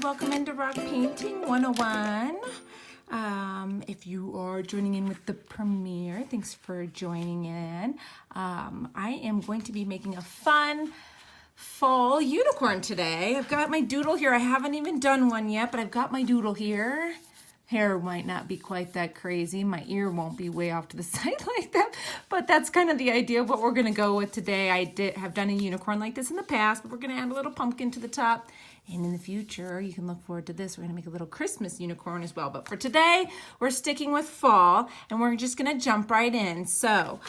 welcome into Rock Painting 101. If you are joining in with the premiere, thanks for joining in. I am going to be making a fun fall unicorn today. I've got my doodle here. I haven't even done one yet, but I've got my doodle here. Hair might not be quite that crazy. My ear won't be way off to the side like that, but that's kind of the idea of what we're gonna go with today. I have done a unicorn like this in the past, but we're gonna add a little pumpkin to the top. And in the future, you can look forward to this. We're gonna make a little Christmas unicorn as well. But for today, we're sticking with fall, and we're just gonna jump right in. So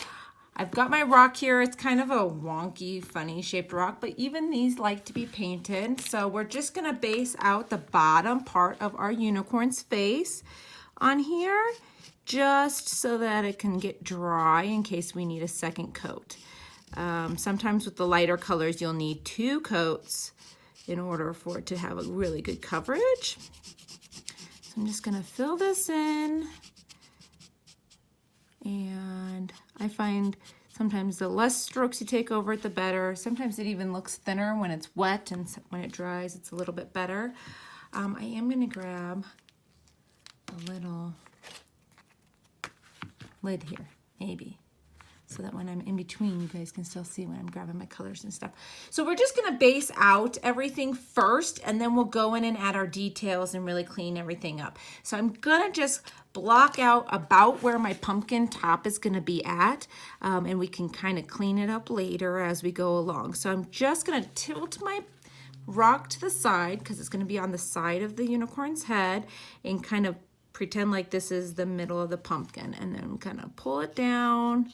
I've got my rock here. It's kind of a wonky, funny shaped rock, but even these like to be painted. So we're just gonna base out the bottom part of our unicorn's face on here, just so that it can get dry in case we need a second coat. Sometimes with the lighter colors, you'll need 2 coats in order for it to have a really good coverage. So I'm just gonna fill this in. And I find sometimes the less strokes you take over it, the better. Sometimes it even looks thinner when it's wet, and when it dries, it's a little bit better. I am gonna grab a little lid here, maybe, so that when I'm in between, you guys can still see when I'm grabbing my colors and stuff. So we're just gonna base out everything first, and then we'll go in and add our details and really clean everything up. So I'm gonna just block out about where my pumpkin top is gonna be at, and we can kind of clean it up later as we go along. So I'm just gonna tilt my rock to the side, because it's gonna be on the side of the unicorn's head, and kind of pretend like this is the middle of the pumpkin, and then kind of pull it down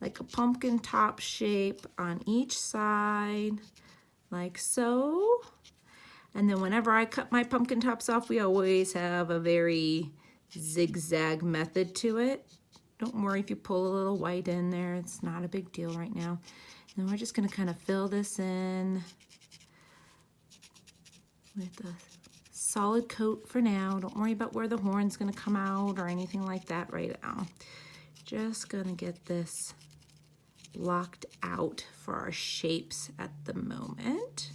like a pumpkin top shape on each side, like so. And then whenever I cut my pumpkin tops off, we always have a very zigzag method to it. Don't worry if you pull a little white in there, it's not a big deal right now. And then we're just gonna kind of fill this in with a solid coat for now. Don't worry about where the horn's gonna come out or anything like that right now. Just gonna get this blocked out for our shapes at the moment,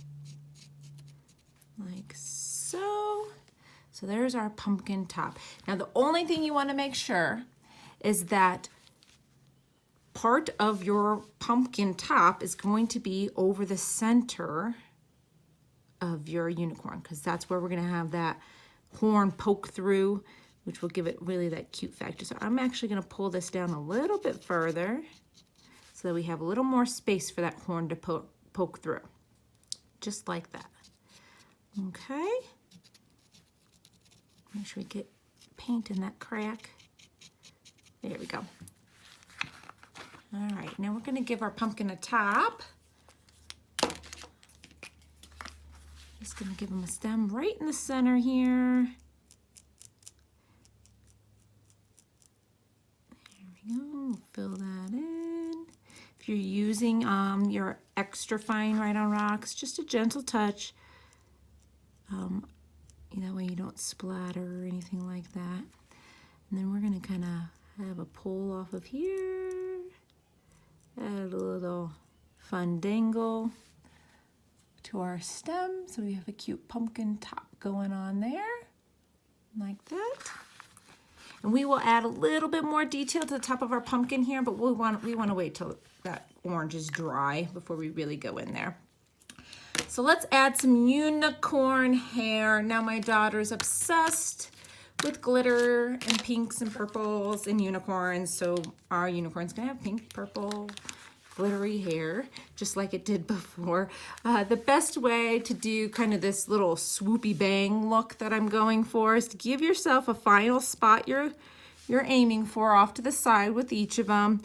like so. So there's our pumpkin top. Now the only thing you want to make sure is that part of your pumpkin top is going to be over the center of your unicorn, because that's where we're going to have that horn poke through, which will give it really that cute factor. So I'm actually going to pull this down a little bit further so that we have a little more space for that horn to poke through, just like that. Okay. Make sure we get paint in that crack. There we go. All right, now we're gonna give our pumpkin a top. Just gonna give him a stem right in the center here. There we go, fill that in. If you're using your extra fine Right on Rocks, just a gentle touch. That way you don't splatter or anything like that. And then we're gonna kind of have a pull off of here. Add a little fun dangle to our stem, so we have a cute pumpkin top going on there, like that. And we will add a little bit more detail to the top of our pumpkin here, but we want to wait till that orange is dry before we really go in there. So let's add some unicorn hair. Now my daughter's obsessed with glitter and pinks and purples and unicorns, so our unicorn's gonna have pink, purple, glittery hair, just like it did before. The best way to do kind of this little swoopy bang look that I'm going for is to give yourself a final spot you're aiming for off to the side with each of them,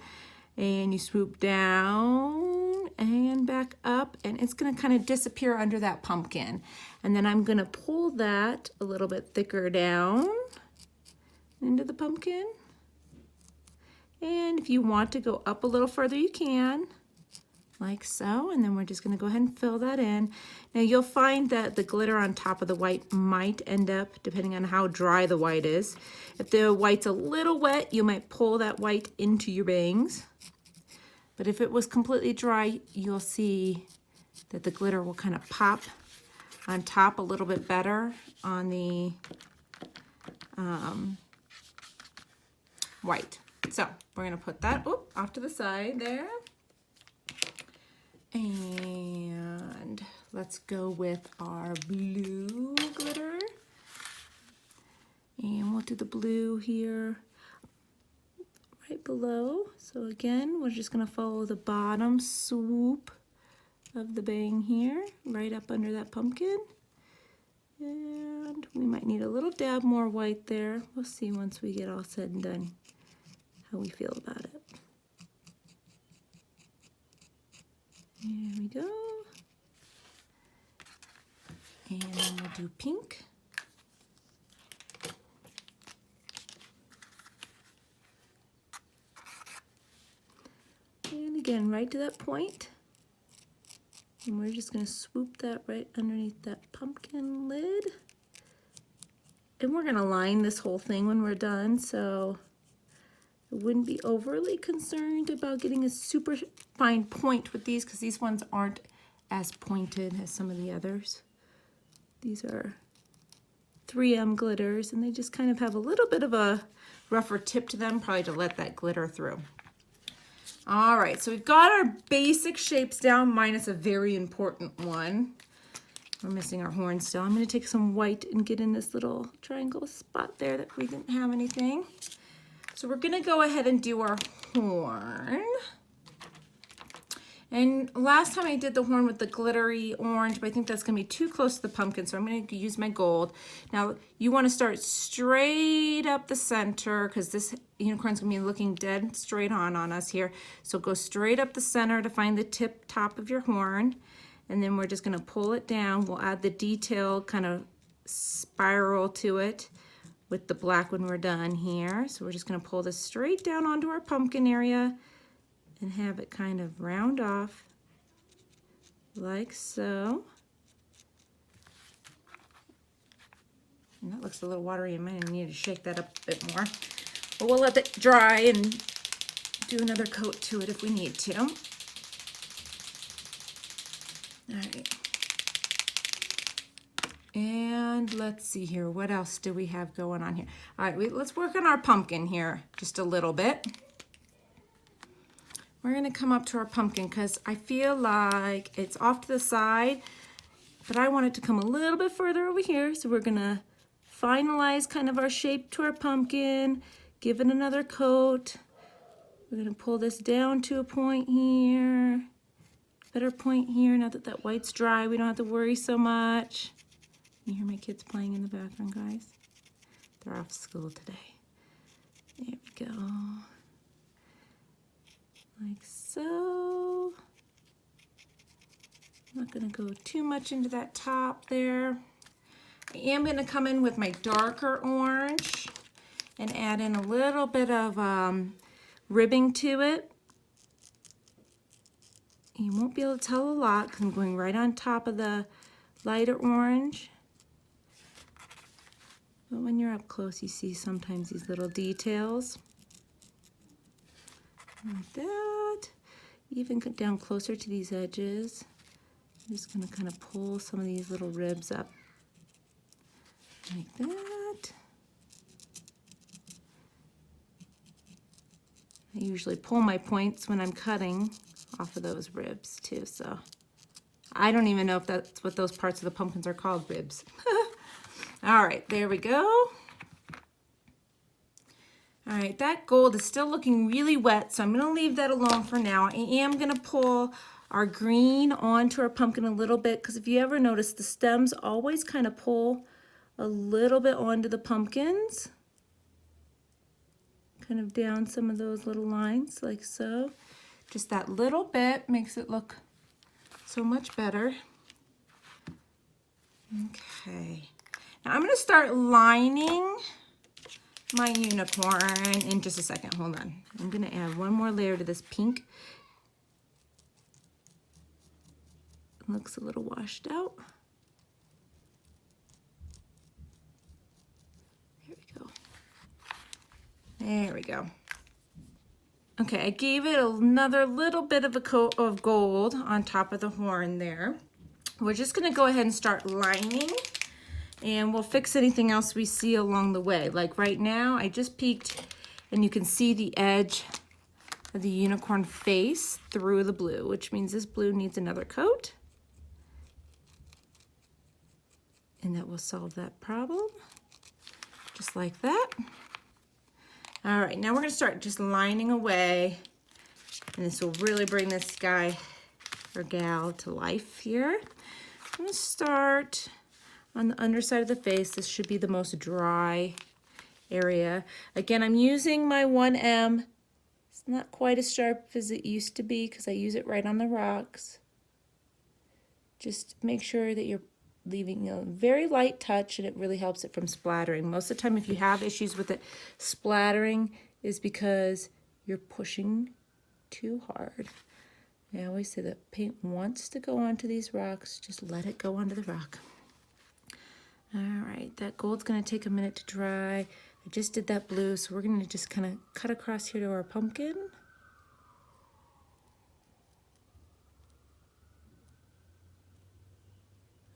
and you swoop down and back up, and it's gonna kind of disappear under that pumpkin. And then I'm gonna pull that a little bit thicker down into the pumpkin. And if you want to go up a little further, you can, like so. And then we're just gonna go ahead and fill that in. Now you'll find that the glitter on top of the white might end up, depending on how dry the white is. If the white's a little wet, you might pull that white into your bangs. But if it was completely dry, you'll see that the glitter will kind of pop on top a little bit better on the white. So we're gonna put that off to the side there. And let's go with our blue glitter. And we'll do the blue here right below. So again, we're just gonna follow the bottom swoop of the bang here, right up under that pumpkin. And we might need a little dab more white there. We'll see once we get all said and done how we feel about it. There we go. And then we'll do pink. And again, right to that point. And we're just gonna swoop that right underneath that pumpkin lid. And we're gonna line this whole thing when we're done, so I wouldn't be overly concerned about getting a super fine point with these, because these ones aren't as pointed as some of the others. These are 3M glitters, and they just kind of have a little bit of a rougher tip to them, probably to let that glitter through. All right, so we've got our basic shapes down, minus a very important one. We're missing our horn still. I'm gonna take some white and get in this little triangle spot there that we didn't have anything. So we're gonna go ahead and do our horn. And last time I did the horn with the glittery orange, but I think that's gonna be too close to the pumpkin, so I'm gonna use my gold. Now, you wanna start straight up the center, because this unicorn's gonna be looking dead straight on us here. So go straight up the center to find the top of your horn, and then we're just gonna pull it down. We'll add the detail kind of spiral to it with the black when we're done here. So we're just gonna pull this straight down onto our pumpkin area and have it kind of round off like so. And that looks a little watery. I might need to shake that up a bit more. But we'll let it dry and do another coat to it if we need to. All right. And let's see here, what else do we have going on here? All right, let's work on our pumpkin here just a little bit. We're gonna come up to our pumpkin because I feel like it's off to the side, but I want it to come a little bit further over here. So we're gonna finalize kind of our shape to our pumpkin, give it another coat. We're gonna pull this down to a point here, better point here. Now that that white's dry, we don't have to worry so much. You hear my kids playing in the background, guys? They're off school today. There we go. Like so. I'm not gonna go too much into that top there. I am gonna come in with my darker orange and add in a little bit of ribbing to it. You won't be able to tell a lot because I'm going right on top of the lighter orange. But when you're up close, you see sometimes these little details. Like that. Even get down closer to these edges. I'm just gonna kind of pull some of these little ribs up. Like that. I usually pull my points when I'm cutting off of those ribs too, so. I don't even know if that's what those parts of the pumpkins are called, ribs. All right, there we go. All right, that gold is still looking really wet, so I'm gonna leave that alone for now. I am gonna pull our green onto our pumpkin a little bit, because if you ever notice, the stems always kind of pull a little bit onto the pumpkins. Kind of down some of those little lines, like so. Just that little bit makes it look so much better. Okay, now I'm gonna start lining my unicorn in just a second. Hold on. I'm gonna add one more layer to this pink. It looks a little washed out. There we go. There we go. Okay, I gave it another little bit of a coat of gold on top of the horn there. We're just gonna go ahead and start lining, and we'll fix anything else we see along the way. Like right now, I just peeked and you can see the edge of the unicorn face through the blue, which means this blue needs another coat. And that will solve that problem, just like that. All right, now we're gonna start just lining away, and this will really bring this guy or gal to life here. I'm gonna start on the underside of the face. This should be the most dry area. Again, I'm using my 1M. It's not quite as sharp as it used to be because I use it right on the rocks. Just make sure that you're leaving a very light touch, and it really helps it from splattering. Most of the time, if you have issues with it splattering, is because you're pushing too hard. I always say that paint wants to go onto these rocks, just let it go onto the rock. All right, that gold's gonna take a minute to dry. I just did that blue, so we're gonna just kind of cut across here to our pumpkin.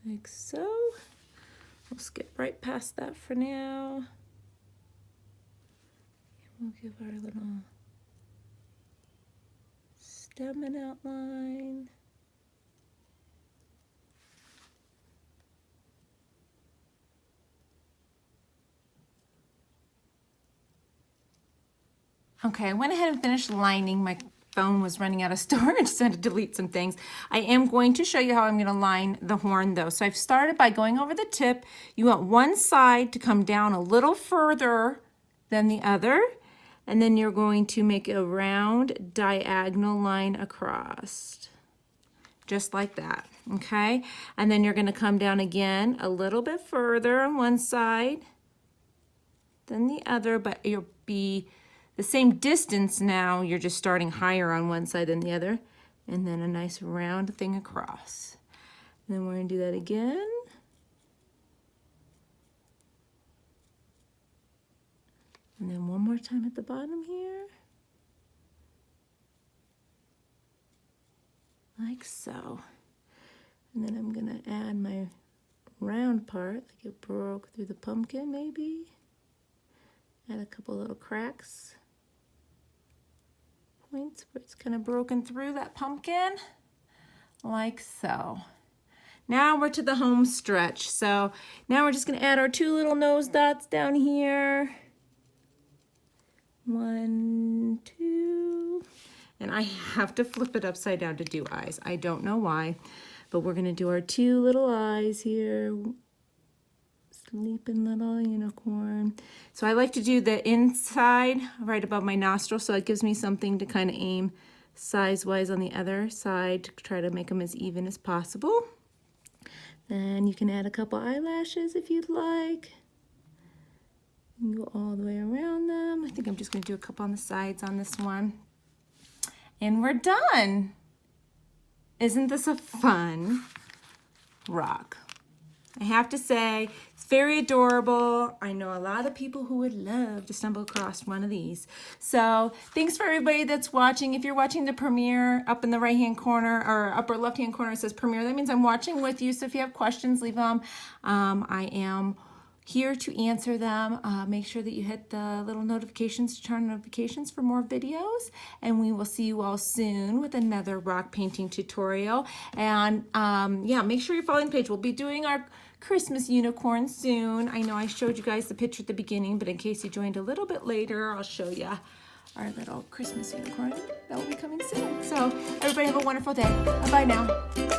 Like so. We'll skip right past that for now. And we'll give our little stem and outline. Okay, I went ahead and finished lining. My phone was running out of storage, so I had to delete some things. I am going to show you how I'm going to line the horn though. So I've started by going over the tip. You want one side to come down a little further than the other, and then you're going to make a round diagonal line across, just like that, okay? And then you're going to come down again a little bit further on one side than the other, but you'll be the same distance now. You're just starting higher on one side than the other, and then a nice round thing across. And then we're going to do that again. And then one more time at the bottom here. Like so. And then I'm going to add my round part, like it broke through the pumpkin maybe. Add a couple little cracks. Points where it's kind of broken through that pumpkin, like so. Now we're to the home stretch. So now we're just gonna add our two little nose dots down here. 1, 2, and I have to flip it upside down to do eyes. I don't know why, but we're gonna do our two little eyes here. Sleeping little unicorn. So I like to do the inside right above my nostril, so it gives me something to kind of aim size-wise on the other side to try to make them as even as possible. Then you can add a couple eyelashes if you'd like. You can go all the way around them. I think I'm just going to do a couple on the sides on this one. And we're done. Isn't this a fun rock? I have to say, it's very adorable. I know a lot of people who would love to stumble across one of these. So thanks for everybody that's watching. If you're watching the premiere, up in the right-hand corner or upper left-hand corner, it says premiere. That means I'm watching with you. So if you have questions, leave them. I am here to answer them. Make sure that you hit the little notifications to turn on notifications for more videos, and we will see you all soon with another rock painting tutorial. And yeah, make sure you're following the page. We'll be doing our Christmas unicorn soon. I know I showed you guys the picture at the beginning, but in case you joined a little bit later, I'll show you our little Christmas unicorn that will be coming soon. So everybody have a wonderful day. Bye-bye now.